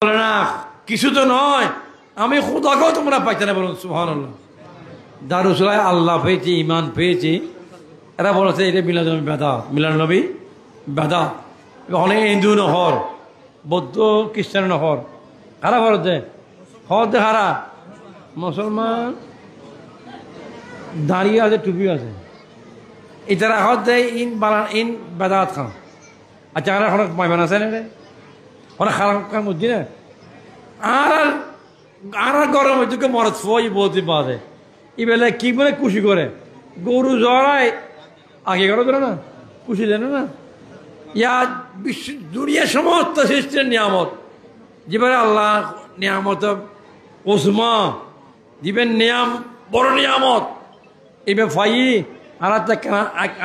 বলে না কিছু তো নয়, আমি খোদাকেও তোমরা পাইতে না, বলুন সুবহানাল্লাহ। দারুসুলায় আল্লাহ পেয়েছি, ইমান পেয়েছি, এরা বলেছে এটা মিলাদুন্নবী বেদাত, মিলাদুন্নবী বেদাত। অনেক হিন্দু নহর, বৌদ্ধ খ্রিস্টান নহর, কারা ভারতে হতে হারা মুসলমান দাঁড়িয়ে আছে, টুপি আছে, এটারা হত দেয় ইন বালা ইন বেদাত খান। আচ্ছা আর এখন মাইমান আছে না রে, ওরা খারাপ কাম করছি না। আর গরম হচ্ছে মরদ ফই বলতে পারে এবেলা কি বলে খুশি করে গরু জড়ায় আগে করো করে না, খুশি দেন না। ইয়া বিশ্ব দুনিয়া সমস্ত সৃষ্টির নিয়ামত, যেবারে আল্লাহ নিয়ামত ওসমা দিবেন, নিয়াম বড় নিয়ামত এবার ফাই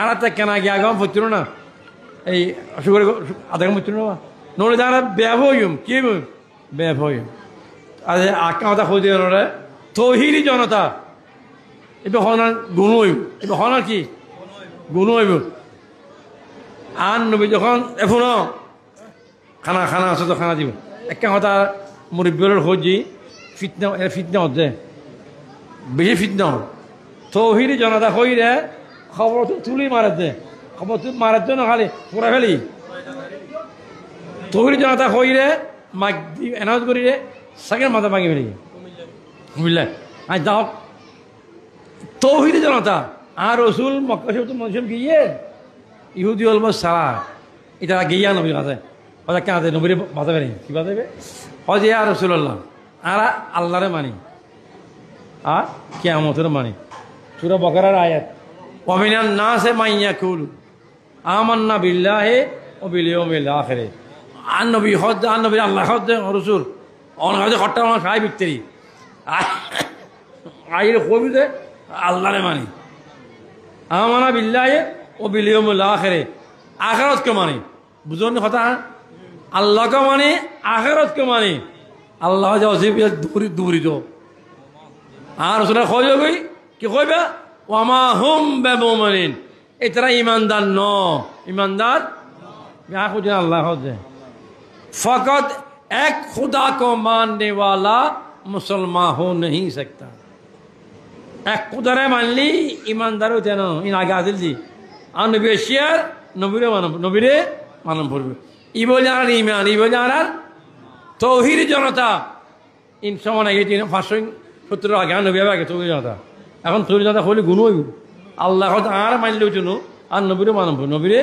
আড়াতে কেনা গিয়ে আগাম পড়ছিল না, এই সুগারে আধা গাম পড়ছিল না, নড়ে দাঁড়া ব্যাপ হইম কি ব্যাপ হইম। আর আঁকা কথা খুঁজে রে তহিরি জনতা এবার হনার গুণ হইব, এবার হনার কি গুণ হইব। আর নবী যখন এখনো খানা আছে তো খানা দিব, একটা কথা মুরব্বীর খোঁজি ফিতনা, এর ফিতনা হচ্ছে বেশি ফিতনা। তহিরি জনতা হইরে খবর তো তুলি মারাতে, খবর তো মারার জন্য খালি পুরা ফেলি। তহিরি জনতা হইরে মাইক এনাউন্স করি রে সেকেন্ড মাথা ভাঙি ফেলি বুঝলে। আর যাও তৌহিদি জনতা আর রসুল মক্কা মৌসুম গিয়ে ইহুদি হল সারা এটা গিয়া নবী আছে, হয়তো কেন নবীর বাঁচা পেরে কি বাঁচাবে, হয়তো আর রসুল্লাহ আর আল্লাহরে মানি আর কিয়ামতের মানি। সূরা বাকারার আয়াত ওয়ামিনান নাসি মাইয়াকুলু আমান্না বিল্লাহি ওয়া বিল ইয়াউমিল আখির। আর নবী হদ আর নবী আল্লাহ হদ রসুল অনেক হট্টা আমার খাই বিক্রি আইরে কবি দে আল্লাহরে মানি, আমানা বিল্লাহি ও বিল ইয়াউমিল আখির, আখিরাতকে মানি। বুঝুন কথা, আল্লাহকে মানি আখিরাতকে মানি। আল্লাহ যা অসিব দূরি তো আর রসুলের কই কই কি কইবে ওয়ামা হুম বিমুমিনিন, এতরা ইমানদার ন, ইমানদার যা খুঁজে আল্লাহ হদে। फकत एक खुदा को मानने वाला मुसलमान हो नहीं सकता। एक खुदारे मान ली ईमानदार होते ना इन आगे आदिल जी और नबीशियर नबीरे मानम पड़বে। ইবো জানার ইমান, ইবো জানার তৌহিদ জনতা ইন সমান এই 570 আগে নবী আগে তৌহিদ জনতা, এখন তৌহিদ জনতা হলে গুণ হইব আল্লাহ আর মানলেও জন্য আর নবীরে মানব নবীরে।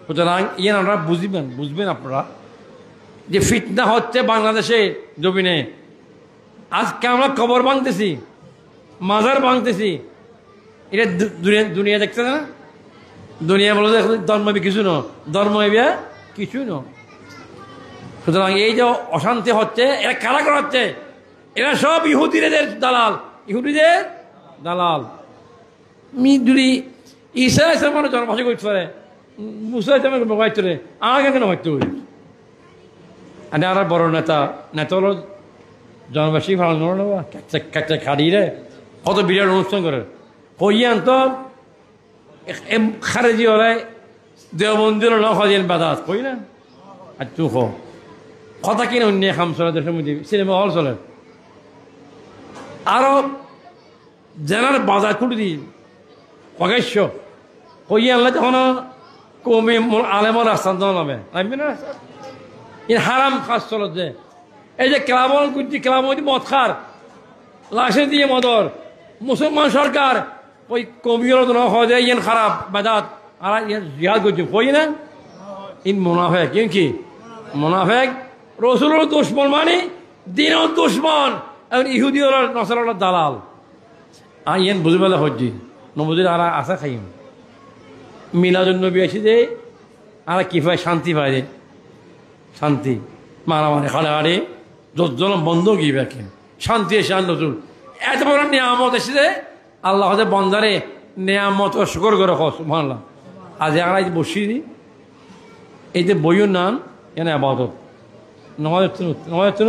সুতরাং ইয়ে আপনারা বুঝবেন আপনারা যে ফিতনা হচ্ছে বাংলাদেশে জমিনে। আজকে আমরা কবর ভাঙতেছি, মাজার ভাঙতেছি, এটা দুনিয়া দেখছে না। দুনিয়া বলে ধর্ম কিছু ন, ধর্ম এবিয়া কিছু ন। সুতরাং এই যে অশান্তি হচ্ছে এরা কারা করাচ্ছে, এরা সব ইহুদিদের দালাল, ইহুদিদের দালাল। যদি ঈসা ইসলামের জন্মভাষা করতে পারে, মুসা ইসলামের মোবাইল চলে, আমাকে কেন ভাবতে হই। আর বড় নেতা হলো জনবাসী ভালো নেওয়া কাছে খাড়ি রে কত বিরাট অনুষ্ঠান করে কইয়ান তো খারেজি হলে দেওবন্দির নখাদিন বাদাত কই না। আর তুই কথা কিনে অন্য খাম চলে দেশের মধ্যে সিনেমা হল চলে, আরো জেনার বাজার খুলে দিই প্রকাশ্য কইয়া আনলে তখন কমে আলেমর রাস্তা নামে নামবে না। ইন হারাম কাজ চলত যে এই যে ক্লাবন করছি, ক্লাব মদ খার লাশে দিয়ে মদর মুসলমান সরকার ওই কবির হয় যে ইন খারাপ বেদাত আর জিহাদ করছি কই না। ইন মুনাফেক কি মুনাফেক রসুলের দুশ্মন মানে দিনের দুশ্মন, এখন ইহুদি হল নসরার দালাল। আর ইয়েন বুঝে পেলে হজ্জি নবুজির আর আশা খাইম মিলাদুন্নবী আসি যে আর কি পায় শান্তি পায় যে শান্তি, মারামারি খাড়াহাড়ি জলম বন্ধ কি ব্যাকে শান্তি এসে আর নতুন এত বড় নিয়ামত এসেছে আল্লাহ হতে বন্দারে নিয়ামত শুকর করে সুবহানাল্লাহ। আজ আর বসিয়ে দিই এই যে বইয়ের নাম এনে আবাদত নমাজ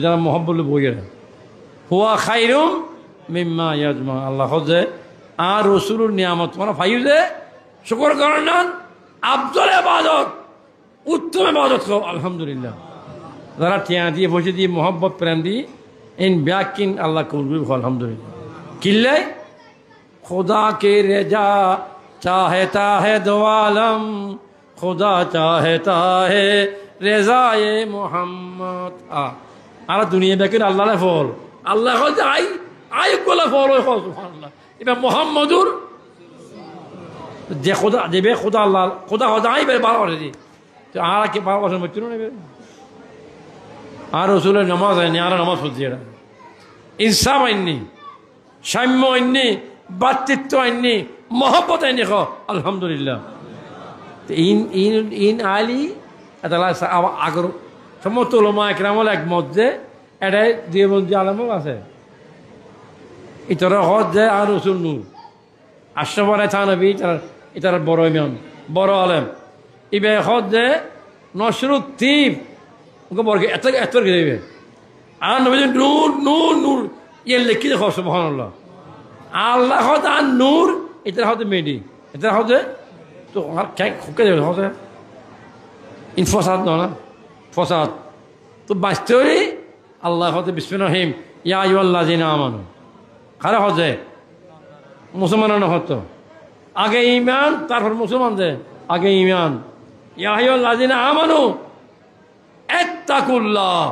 যারা মহব্বত বইয়ের হুয়া খাইরুম মিম্মা ইয়াজমা। আল্লাহ হজে আর রসুলের নিয়ামত মানে ভাই যে শুকর করার নাম আফজল ইবাদত, উত্তম ইবাদত আলহামদুলিল্লাহ। যারা টিয়া দিয়ে বসে দিয়ে মোহব্বত প্রেম দিয়ে इन ব্যাকিন আল্লাহ কবুল আলহামদুলিল্লাহ কিল্লে खुदा के रजा चाहता है दो आलम खुदा चाहता है रेजाए मोहम्मद আর দুনিয়া বেকের আল্লাহ ফল আল্লাহ আই আই গোলা ফল সুবহানাল্লাহ এবার মোহাম্মদুর যে খোদা দেবে খোদা আল্লাহ খোদা খোদা আই বের বারো দি তো আর কি বারো বছর মৃত্যু নেবে আর রসুলের নামাজ আইনি আর নামাজ পড়ছি এরা ইনসাফ আইনি সাম্য আইনি বাতৃত্ব আইনি মহব্বত আইনি খ আলহামদুলিল্লাহ ইন ইন ইন আলী এটা আগর সমস্ত ওলামা একরামল একমত যে এটাই দেবন্দী আলমও আছে ইতরা হজ যে আর রসুল নূর আশরাফ থানবী এটার বড় ইমাম বড় আলেম ইবে হজ যে নসরুদ্দিন ওকে বড় এত এত দেবে আর নবী নূর নূর নূর ইয়ে লিখি দেখো সুবহানাল্লাহ আল্লাহ হদ আর নূর এটার হতে মেডি এটার হতে তো খুকে দেবে হতে ইনফসাদ না ফসাদ তো বাঁচতে আল্লাহ হতে বিসমিল্লাহির রহিম ইয়া আইয়ুহাল্লাযিনা আমানু কারা হতে মুসলমানরা হতো আগে ঈমান তারপর মুসলমানদের আগে ঈমান ইয়া আইয়ুহাল্লাযিনা আমানু ইত্তাকুল্লাহ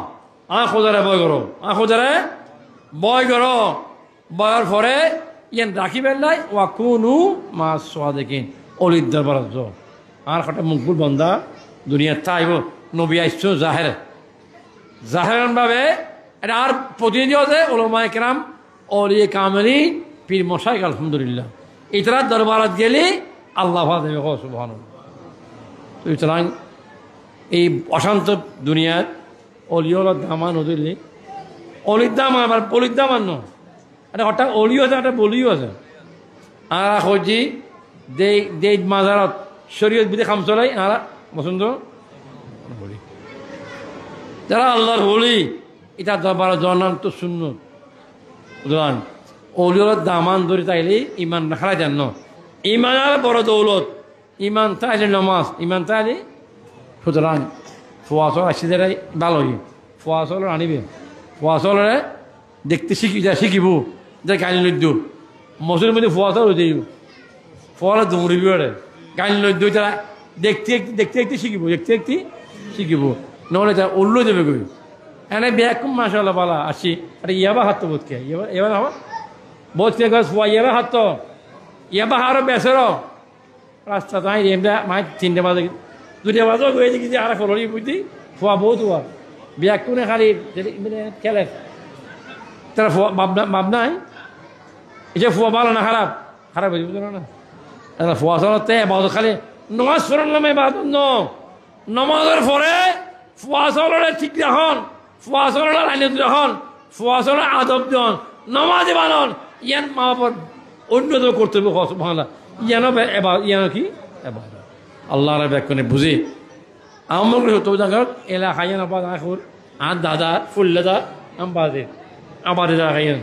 খোদারে বয় করো খোদারে বয় করো বয়ের পরে ইয়ান রাখিবেন নাই ওয়াকুনু মা সাদিকিন অলিদ দরবার আর কটা মুকবুল বন্দা দুনিয়ার তাইব নবী আইসো জাহেরান ভাবে এটা আর প্রতিনিধি হতে ওলামায়ে কেরাম অলিয়ে কামেলি পীর মশাইক আলহামদুলিল্লাহ ইতরার দরবারত গেলে আল্লাহ দেবে সুবহানাল্লাহ তো সুতরাং এই অশান্ত দুনিয়ার অলিওলার দামান ওদিলে অলির দামান আবার বলির দামান ন এটা হঠাৎ অলিও আছে একটা বলিও আছে আর হজি দে মাজারত শরীয়ত বিধি খাম চলাই আর পছন্দ বলি যারা আল্লাহর হলি এটা দরবার জনান তো শূন্য বুঝলাম অলিওলার দামান ধরে তাইলে ইমান রাখাই দেন ন ইমান আর বড় দৌলত ইমান তাইলে নমাজ ইমান তাইলে সুতরাং ফোয়াশল আসিদারাই ভালোই ফোয়াশল আনিবে ফোয়াশলরে দেখতে শিখিব যে গাড়ি লইদ্যু মসুরের মধ্যে ফোয়াশল হয়ে যাইব ফোয়ালে দৌড়িবি ওরে গাড়ি লইদ্যু তারা দেখতে দেখতে দেখতে শিখিব দেখতে দেখতে শিখিব নহলে তারা উল্লো দেবে গই এনে ব্যাগ মাসাল্লাহ বালা আসি আরে ইয়াবা হাত বোধ কে এবার হওয়া বোধ কে গাছ ফোয়া ইয়াবা হাত ইয়াবা আরো বেসর রাস্তা তাই এমনি মাই 3টে বাজে 2টে বাজে গিয়ে দেখি যে আর ফলরি বুঝি ফোয়া বহুত হওয়া ব্যাগ কোনে খালি খেলে তারা ফোয়া ভাবনাই এই যে ফোয়া ভালো না খারাপ খারাপ হয়ে বুঝলো না ফোয়া চলতে বাজু খালি নমাজ পড়ার নামে বাদ নমাজের পরে ফোয়া চলরে ঠিক রাখন ফোয়া চলরে আইনত রাখন ফোয়া চলরে আদব দিন নমাজ বানন ইয়ান মা বাবার অন্য করতে হবে ভাঙলা ইয়ানো ইয়ানো কি আল্লাহর ব্যাখ্যানে বুঝি আমার হতো জায়গার এলা খাইয়ান আবার আখুর আর দাদা ফুল্লাদা আম বাদে আবার দাদা খাইয়ান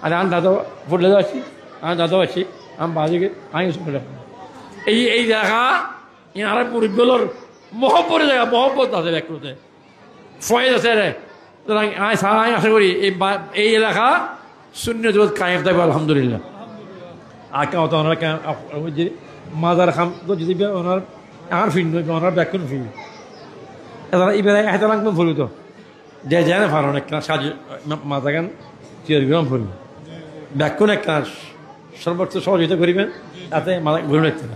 আর আন দাদা ফুল্লাদা আছি আর দাদাও আছি আম বাজে আই এই জায়গা ইয়ার পরিবেলর মহব্বতের জায়গা মহব্বত আছে ব্যাখ্যাতে ফয়েজ আছে রে সুতরাং আয় আশা করি এই এলাকা শূন্য জগৎ কায়েম থাকবে আলহামদুলিল্লাহ আর কেউ তো ওনারা যে মাজার খাম তো যদি ওনার আর ফিন ওনার ব্যাকুন ফিন এবার এবার এত লাগবে ভুল তো যে যায় না ভালো অনেক সাজ মাথা গান তৈরি করলাম ভুল ব্যাকুন এক কাজ সর্বোচ্চ সহযোগিতা করিবেন তাতে মাথা ভুল রাখতে না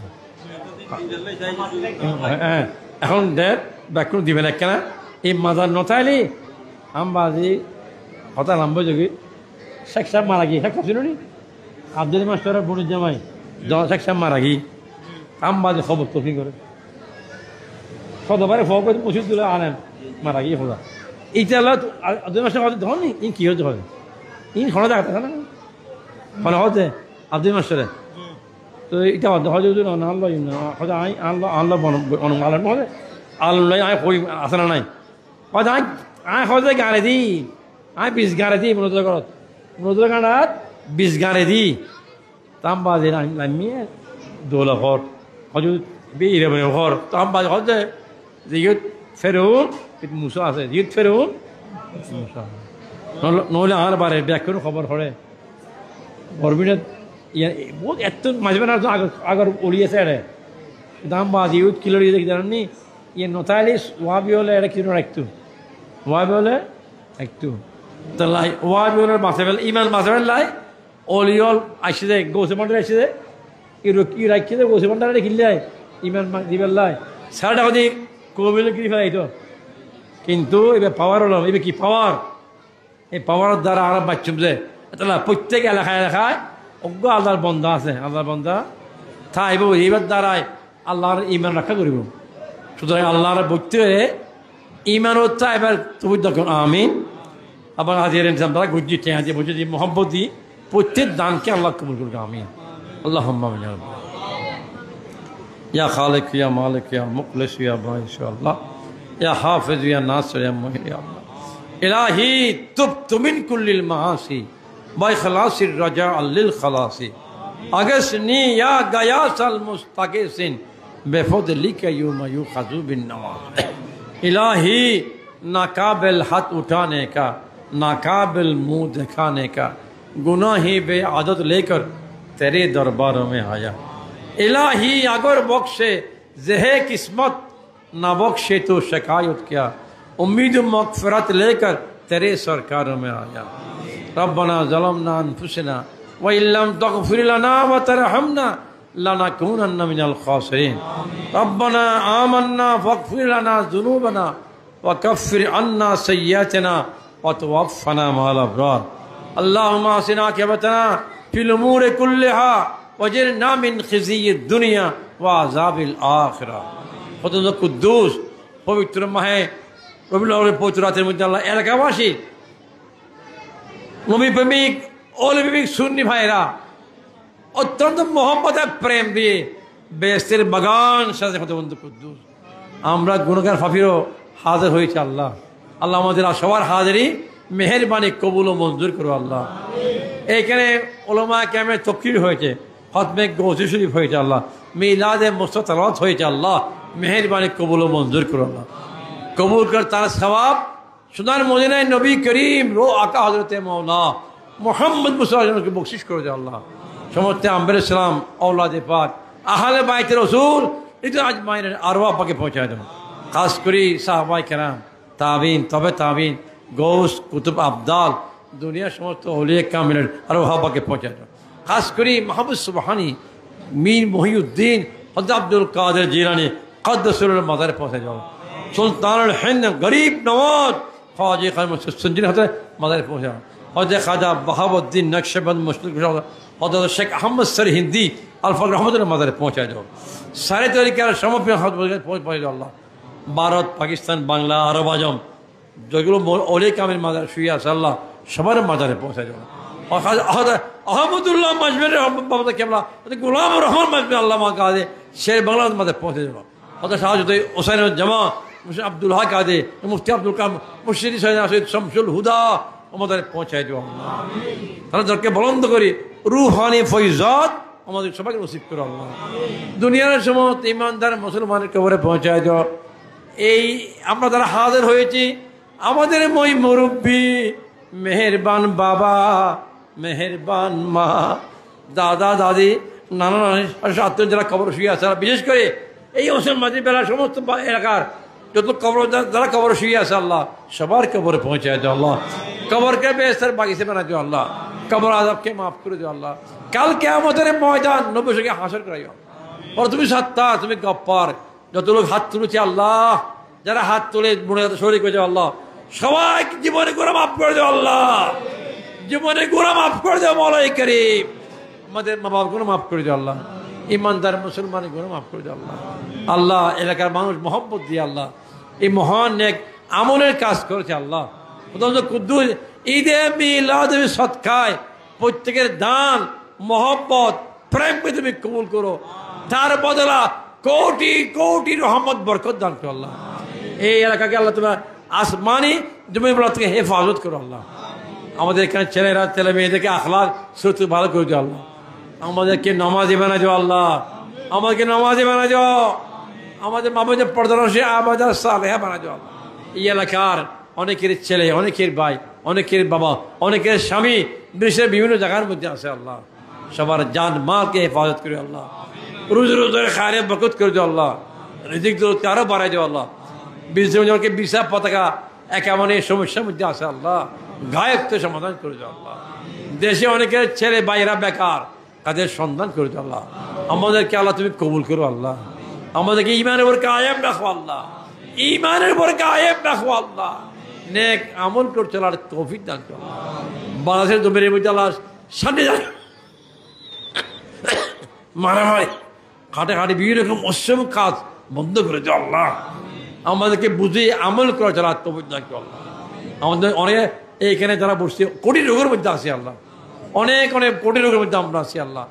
হ্যাঁ এখন দেখ ব্যাকুন দিবেন এক কেনা এই মাজার নথাইলি আমবাজি হতা নামবো যোগী শেখ সাহেব মারা গিয়ে শেখ ছিল নি আব্দুল মাস্টারের বোনের জামাই শেখ সাহেব মারা গিয়ে আমবাজি খবর তো কি করে সদবারে ফোন করে মসজিদ আনেন মারা গিয়ে খোঁজা এইটা আব্দুল মাস্টার কথা ধর নি ইন কি হচ্ছে হয় ইন খোলা দেখা না মানে হচ্ছে আব্দুল মাস্টারে তো এটা হজে আনলো হজে আই আনলো আনলো আনলো নহলে আল্লাহ আয় কই আছে না নাই হয়তো আয় হজে গাড়ি দি আয় 20 গাড়ি দি মনোজ ঘরত মনোজ গাড়াত 20 গাড়ি দি তাম বাজে নামিয়ে দোলা ঘর হজু বেয়ে ঘর তাম বাজে হজে যে ফেরুন মুসা আছে জিত ফেরুন মুসা নহলে আর বারে ব্যাখ্যানো খবর হরে বরবিনে বহুত এত মাঝে মাঝে আগর উড়িয়েছে এড়ে দাম বাজ ইউথ কিলো দেখি জানেননি ইয়ে নতালিস ওয়াবি হলে এটা কিলো রাখতো ওয়াবি হলে একটু তো লাই ওয়াবি হলে মাছে ফেলে ইমান মাছে ফেল লাই অলিয়ল আসছে দে গৌসে মান্ডার আসছে দে কি রাখছে দে গৌসে মান্ডারে কিনলে ইমান দিবেল লাই সারাটা কথা কবিলে কিনে ফেলাইতো কিন্তু এবার পাওয়ার হলাম এবার কি পাওয়ার এই পাওয়ারের দ্বারা আর বাচ্চুম যে তাহলে প্রত্যেক এলাকায় এলাকায় অজ্ঞ আল্লাহর বন্ধা আছে আল্লাহর বন্ধা থাইব এইবার দ্বারাই আল্লাহর ইমান রক্ষা করিব সুতরাং আল্লাহর বইতে ইমান হচ্ছে এবার তুমি দেখুন আমিন আবার হাজির ইনসাম তারা গুজি ঠেঁ হাজির বলছে যে মোহাম্মদি প্রত্যেক দানকে আল্লাহ কবুল করবে আমিন আল্লাহ ইয়া খালিক ইয়া মালিক ইয়া মুখলিস ইয়া বাইশ আল্লাহ ইয়া হাফিজ ইয়া নাসির ইয়া মুহির ইয়া আল্লাহ ইলাহি তুবতু মিন কুল্লিল মাআসি বা ইখলাসির রাজা লিল খালাসি আগসনি ইয়া গায়াসাল মুস্তাগিসিন बेफदलिका युमा युखज़ु बिन नवाज़ इलाही नाकाबिल हाथ उठाने का नाकाबिल मुँह दिखाने का गुनाही बे आदत लेकर तेरे दरबारों में आया इलाही अगर बख्शे जहे किस्मत ना बख्शे तो शिकायत क्या उम्मीद मग़फ़िरत लेकर तेरे सरकारों में आया रब्बना ज़लमना अनफुसना व इल्लम तग़फ़िर लना व तरहमना लनकुनन्न मिनल खासिरीन रब्बना आमन्ना फ़ग़फ़िर लना ज़ुनूबना व कफ़्फ़िर अन्ना सय्यिअतना व तवफ़्फ़ना मअल अबरार अल्लाहुम्मा अहसिन आक़िबतना फ़िल उमूरि कुल्लिहा वजिरना मिन ख़िज़्यिद दुनिया व अज़ाबिल आखिरा खुदा कुद्दूस पवित्र माहे रबिउल अव्वल पवित्र रातेর মধ্যে আল্লাহ এলাকাবাসী নবী প্রেমিক ওলি প্রেমিক সুন্নি ভাইরা অত্যন্ত মোহাম্মদের প্রেম দিয়ে বেহেশতের বাগান সাজে খোদাবন্ধু কুদ্দুস আমরা গুনাহগার ফাফিরও হাজির হয়েছে আল্লাহ আল্লাহ আমাদের সবার হাজিরি মেহেরবানি কবুল ও মঞ্জুর করো আল্লাহ এইখানে উলামা কেরামের তাকরীর হয়েছে খতমে গৌসী শরীফ হয়েছে আল্লাহ মিলাদে মুস্তাফা তেলাওয়াত হয়েছে আল্লাহ মেহেরবানি কবুল ও মঞ্জুর করো আল্লাহ কবুল কর তার সওয়াব সোনার মদিনায় নবী করিম রো আকা হযরতে মাওলা মুহাম্মদ মুসলিমকে বকশিশ করে দাও আল্লাহ সমস্ত আম্বিয়া ইসলাম औलादे पाक আহলে বাইত রাসূল এটা আজমাইনের আরওয়াহ পাকে পৌঁছায় দাও খাস করে সাহাবায়ে কেরাম তাবিন তবে তাবিন গৌস কুতুব আবদাল দুনিয়ার সমস্ত ওলিয়ে কামিলের আরওয়াহ পাকে পৌঁছায় দাও খাস করে মাহবুব সুবহানী মীর মহিউদ্দিন হযরত আব্দুল কাদের জিলানী কদ্দাসুল মাজারে পৌঁছে দাও সুলতানুল হিন্দ গরিব নওয়াজ ख्वाजा खादिम हजरत मदर पहुँचा हजरत ख्वाजा बहाउद्दीन नक्शबंद मुश्किल हजरत शेख अहमद सर हिंदी अल्फा रहमत मदर पहुँचा जाओ सारे तरीके समर्पण पहुँच जाओ अल्लाह भारत पाकिस्तान बांग्ला अरब आजम যেগুলো ওলি কামিল মাজার শুয়ে আছে আল্লাহ সবার মাজারে পৌঁছে যাও আহমদুল্লাহ মাজমের বাবা কেমলা গোলাম রহমান মাজমে আল্লাহ মা কাদে শের বাংলার মাজারে পৌঁছে যাও হজরত শাহজাদ হোসেন জামা আব্দুল হক আদে মুফতি আব্দুল কাম মুর্শিদি সৈয়দ শামসুল হুদা আমাদের পৌঁছায় যাও তাদেরকে বলন্দ করি রুহানি ফয়জাত আমাদের সবাইকে নসিব করো আল্লাহ দুনিয়ার সমস্ত ইমানদার মুসলমানের কবরে পৌঁছায় যাও এই আমরা যারা হাজির হয়েছি আমাদের মই মুরব্বী মেহেরবান বাবা মেহেরবান মা দাদা দাদি নানা নানি আত্মীয় যারা কবর শুয়ে আছে বিশেষ করে এই হোসেন মাঝি বেলা সমস্ত এলাকার যত কবর যারা কবর শুয়ে আছে আল্লাহ সবার কবরে পৌঁছায় দাও আল্লাহ কবরকে বেহেশতের বাগিচা বানায় দাও আল্লাহ কবর আযাবকে মাফ করে দাও আল্লাহ কাল কিয়ামতের ময়দান নবীকে হাসর করাইও আর তুমি সত্তা তুমি গফফার যত লোক হাত তুলেছে আল্লাহ যারা হাত তুলে মনে শরীক হয়েছে আল্লাহ সবাই জীবনে গুনাহ মাফ করে দাও আল্লাহ জীবনে গুনাহ মাফ করে দাও মওলাই করিম আমাদের মা বাবার গুনাহ মাফ করে দাও আল্লাহ ইমানদার মুসলমানের গুনাহ মাফ করে দাও আল্লাহ আল্লাহ এলাকার মানুষ মহব্বত দিয়ে আল্লাহ এই মহান নেক আমলের কাজ করেছে আল্লাহ কুদ্দুস ঈদে মিলাদ সদকায় প্রত্যেকের দান মহব্বত প্রেমকে তুমি কবুল করো তার বদলা কোটি কোটি রহমত বরকত দান করো আল্লাহ এই এলাকাকে আল্লাহ তোমার আসমানি তুমি থেকে হেফাজত করো আল্লাহ আমাদের এখানে ছেলেরা ছেলে মেয়েদেরকে আখলাক সুস্থ ভালো করে দিও আল্লাহ আমাদেরকে নামাজি বানা যাও আল্লাহ আমাদেরকে নামাজি বানা যাও আমাদের মা বাবার পর্দানশী আবাদার সালেহা বানা যাও আল্লাহ এই এলাকার অনেকের ছেলে, অনেকের ভাই, অনেকের বাবা, অনেকের স্বামী দেশের বিভিন্ন জায়গার মধ্যে আছে আল্লাহ। সবার জান মালকে হেফাজত করে আল্লাহ, রোজ রোজের খায়রে বরকত করে দিও আল্লাহ, রিজিক দৌলতকে আরো বাড়াই দিও আল্লাহ। জনকে বিশা পতাকা একেমন এই সমস্যার মধ্যে আছে আল্লাহ, গায়ককে সমাধান করে দিও আল্লাহ। দেশে অনেকের ছেলে ভাইরা বেকার, কাজের সন্ধান করে দিও আল্লাহ। আমাদেরকে আল্লাহ তুমি কবুল করো আল্লাহ, আমাদেরকে ইমানের উপর কায়েম রাখো আল্লাহ, ইমানের উপর কায়েম রাখো আল্লাহ। নেক আমল করে চলার তৌফিক দান করো। বাংলাদেশের জমির মধ্যে আল্লাহ শান্তি দান, মারামারি হাঁটাহাঁটি বিভিন্ন রকম অসম কাজ বন্ধ করে দিও আল্লাহ। আমাদেরকে বুঝে আমল করে চলার তৌফিক দান করো আল্লাহ। আমাদের অনেক এইখানে যারা বসছে কোটি রোগের মধ্যে আছে আল্লাহ, অনেক অনেক কোটি রোগের মধ্যে আমরা আছি আল্লাহ,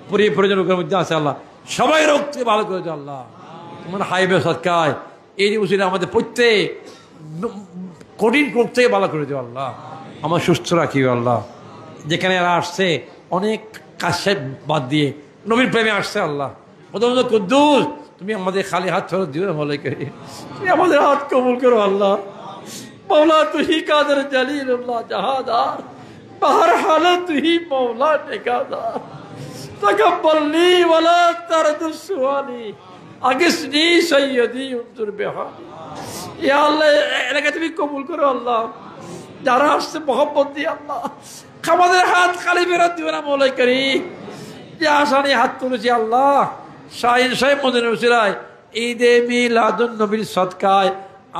প্রয়োজন রোগের মধ্যে আছে আল্লাহ। সবাই রোগ থেকে ভালো করে দিও আল্লাহ। তোমার হাইবে সৎকায় এই যে উচিত আমাদের প্রত্যেক কঠিন রোগ থেকে ভালো করে দিও আল্লাহ। আমার সুস্থ রাখিও আল্লাহ। যেখানে এরা আসছে অনেক কাজ বাদ দিয়ে নবীর প্রেমে আসছে আল্লাহ। প্রথমত কুদ্দুস তুমি আমাদের খালি হাত ফেরত দিও না, বলে করি তুমি আমাদের হাত কবুল করো আল্লাহ। मौला तू ही कादर जलीलुल्लाह जहादार, बहर हालत तू ही मौला निगाहदार, तकब्बलनी वला तरदुस सुआली, अगिस्नी सय्यदी उन्जुर बिहाली। या अल्लाह এলাকা তুমি কবুল করো আল্লাহ। যারা আসছে মোহাম্মত দিয়ে আল্লাহ, আমাদের হাত খালি ফেরত দিও না মৌলা করিম। যে আসানি হাত তুলেছি আল্লাহ, শাহিন সাহেব মদিনার উসিলায় ঈদে মিলাদুন নবীর সদকায়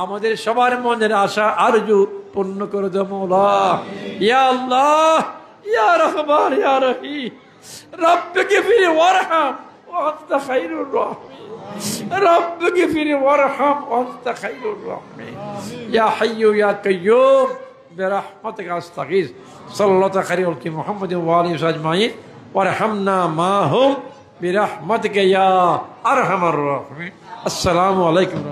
আমাদের সবার মনের আশা আরজু পূর্ণ করে দাও মৌলা। ইয়া আল্লাহ, ইয়া রহমান, ইয়া রহিম, রব্বিগফির ওয়ারহাম ওয়া আনতা খায়রুর রাহিমিন, রব্বিগফির ওয়ারহাম ওয়া আনতা খায়রুর রাহিমিন। ইয়া হাইয়্যু ইয়া কাইয়্যুম বিরহমাতিকা আস্তাগীথ। সাল্লাল্লাহু আলাইহি মুহাম্মাদিন ওয়া আলিহি আজমাইন ওয়ারহামনা মাহুম বিরহমাতিকা ইয়া আরহামার রাহিমিন। আসসালামু আলাইকুম।